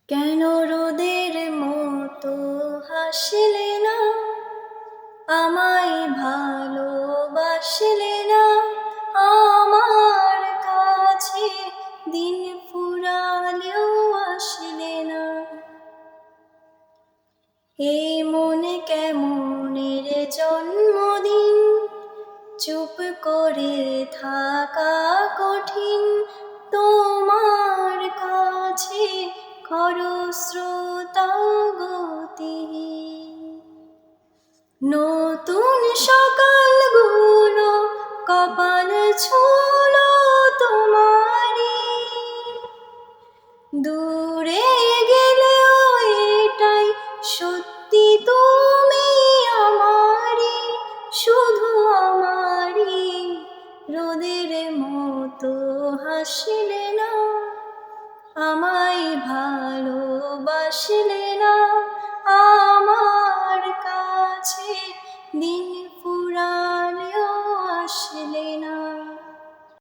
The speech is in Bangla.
কেন রোদের মতো হাসলে না, আমায় ভালোবাসলে না, আমার কাছে দিন ফুরালেও আসলে না। এই মনে কেমনের জন্মদিন, চুপ করে থাকা কঠিন, তোমার কাছে খরস্রোতা গতিহীন। নতুন সকালগুলো কপাল ছুঁলো তোমারই, দূরে গেলেও এটাই সত্যি তুমি আমারই, শুধু আমারই। রোদের মতো হাসলে না, আমায় ভালোবাসলে না।